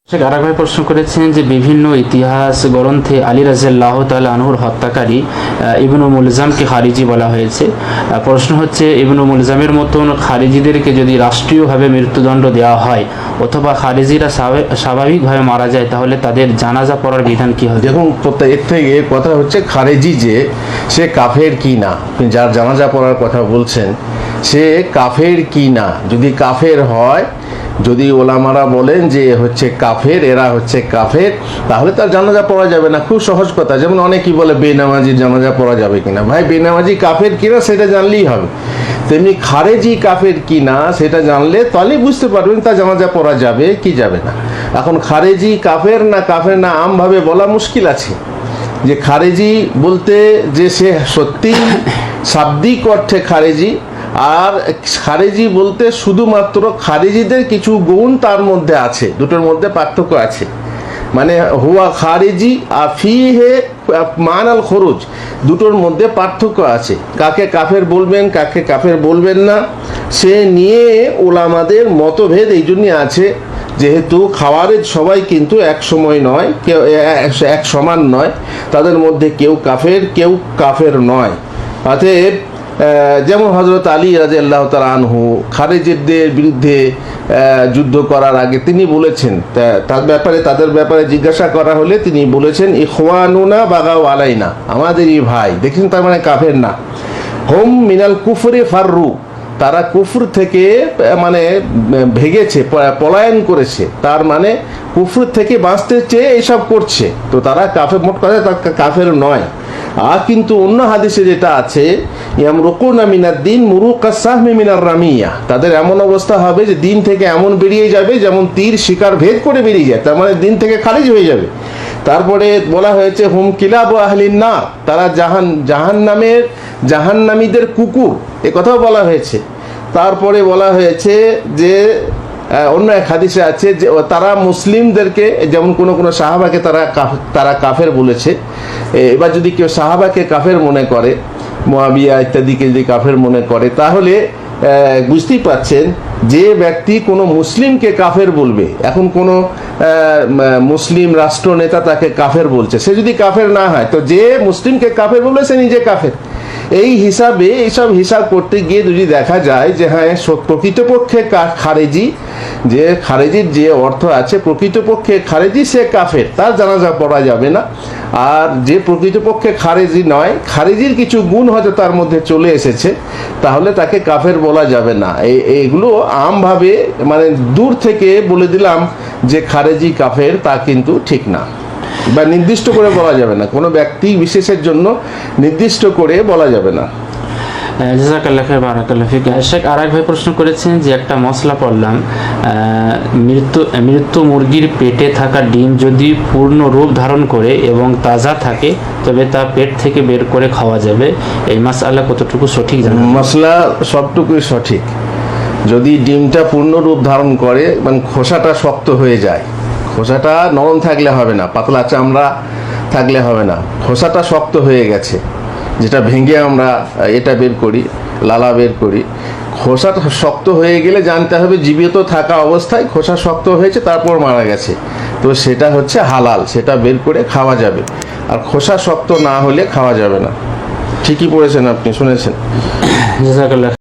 আরেক ভাই প্রশ্ন করেছেন যে বিভিন্ন ইতিহাস গ্রন্থে আলী রাদিয়াল্লাহু তাআলা আনহুর হত্যাকারী ইবনু মুলজামকে খারিজি বলা হয়েছে। প্রশ্ন হচ্ছে, ইবনু মুলজামের মতন খারিজিদেরকে যদি রাষ্ট্রীয়ভাবে মৃত্যুদণ্ড দেওয়া হয় অথবা খারিজিরা স্বাভাবিকভাবে মারা যায়, তাহলে তাদের জানাজা পড়ার বিধান কি হবে? দেখুন, এর থেকে কথা হচ্ছে খারেজি যে সে কাফের কি না, যার জানাজা পড়ার কথা বলছেন সে কাফের কি না। যদি কাফের হয়, যদি ওলামারা বলেন যে হচ্ছে কাফের, এরা হচ্ছে কাফের, তাহলে তার জানাজা পড়া যাবে না। খুব সহজ কথা। যেমন অনেকেই বলে বেনামাজির জানাজা পড়া যাবে কিনা। ভাই, বেনামাজি কাফের কিনা সেটা জানলেই হবে, তেমনি খারেজি কাফের কিনা সেটা জানলে তাহলে বুঝতে পারবেন তার জানাজা পড়া যাবে কি যাবে না। এখন খারেজি কাফের না আমভাবে বলা মুশকিল আছে। যে খারেজি বলতে যে সে সত্যি শাব্দিক অর্থে খারেজি, আর খারেজি বলতে শুধুমাত্র খারেজিদের কিছু গুণ তার মধ্যে আছে, দুটোর মধ্যে পার্থক্য আছে। মানে হুয়া খারিজি আফিহে মানাল খরুজ, দুটোর মধ্যে পার্থক্য আছে। কাকে কাফের বলবেন, কাকে কাফের বলবেন না, সে নিয়ে ওলামাদের মতভেদ এই জন্যই আছে। যেহেতু খাওয়ারেজ সবাই কিন্তু এক সময় নয়, কেউ এক সমান নয়, তাদের মধ্যে কেউ কাফের নয়। অতএব যেমন হযরত আলী রাদিয়াল্লাহু তাআলা আনহু খারেজিদের বিরুদ্ধে যুদ্ধ করার আগে তিনি বলেছেন, তাদের ব্যাপারে জিজ্ঞাসা করা হলে তিনি বলেছেন, ইখওয়ানুনা বাগাও আলাইনা, আমাদেরই ভাই। দেখেন, তার মানে কাফের না। হুম মিনাল কুফরি ফাররু, তারা কুফর থেকে মানে ভেগেছে, পলায়ন করেছে, তার মানে কুফর থেকে বাঁচতে চেয়ে এইসব করছে, তো তারা কাফের, মোট কথা কাফের নয়। আর কিন্তু অন্য হাদিসে যেটা আছে, ইয়ামরুকুনা মিনাদ-দ্বীন মুরুকাস সাহমি মিনার রামিয়া, তাদের এমন অবস্থা হবে যে দিন থেকে এমন বেরিয়ে যাবে যেমন তীর শিকার ভেদ করে বেরিয়ে যায়, তার মানে দিন থেকে খারিজ হয়ে যাবে। তারপরে বলা হয়েছে হুম কিলাবু আহলিন নার, তারা জাহান্নামীদের কুকুর, এ কথাও বলা হয়েছে। তারপরে বলা হয়েছে যে অন্য এক হাদিসে আছে যে তারা মুসলিমদেরকে, যেমন কোনো সাহাবাকে তারা কাফের বলেছে। এবার যদি কেউ সাহাবাকে কাফের মনে করে, মুয়াবিয়া ইত্যাদিকে যদি কাফের মনে করে, তাহলে বুঝতেই পাচ্ছেন যে ব্যক্তি কোনো মুসলিমকে কাফের বলবে, এখন কোনো মুসলিম রাষ্ট্রনেতা তাকে কাফের বলছে, সে যদি কাফের না হয়, তো যে মুসলিমকে কাফের বলবে সে নিজে কাফের। এই হিসাবে এইসব হিসাব করতে গিয়ে যদি দেখা যায় যে হ্যাঁ প্রকৃতপক্ষে খারেজি, যে খারেজির যে অর্থ আছে প্রকৃতপক্ষে খারেজি, সে কাফের, তার জানাজা পড়া যাবে না। আর যে প্রকৃতপক্ষে খারেজি নয়, খারেজির কিছু গুণ হয়তো তার মধ্যে চলে এসেছে, তাহলে তাকে কাফের বলা যাবে না। এইগুলো আমভাবে মানে দূর থেকে বলে দিলাম যে খারেজি কাফের, তা কিন্তু ঠিক না, বা নির্দিষ্ট করে বলা যাবে না, কোনো ব্যক্তি বিশেষের জন্য নির্দিষ্ট করে বলা যাবে না। জাযাকাল্লাহু খাইর, বারাকাল্লাহু ফিক। শেখ আরেক ভাই প্রশ্ন করেছেন যে একটা মশলা পড়লাম, মৃত্যু মুরগির পেটে থাকা ডিম যদি পূর্ণ রূপ ধারণ করে এবং তাজা থাকে তবে তা পেট থেকে বের করে খাওয়া যাবে, এই মাসআলা কতটুকু সঠিক জানেন? মশলা সবটুকুই সঠিক। যদি ডিমটা পূর্ণ রূপ ধারণ করে, মানে খোসাটা শক্ত হয়ে যায়, খোসাটা নরম থাকলে হবে না, পাতলা চামড়া থাকলে হবে না, খোসাটা শক্ত হয়ে গেছে, যেটা ভেঙে আমরা এটা বের করি, লালা বের করি, খোসাটা শক্ত হয়ে গেলে জানতে হবে জীবিত থাকা অবস্থায় খোসা শক্ত হয়েছে, তারপর মারা গেছে, তো সেটা হচ্ছে হালাল, সেটা বের করে খাওয়া যাবে। আর খোসা শক্ত না হলে খাওয়া যাবে না। ঠিকই পড়েছেন আপনি, শুনেছেন। জাযাকাল্লাহু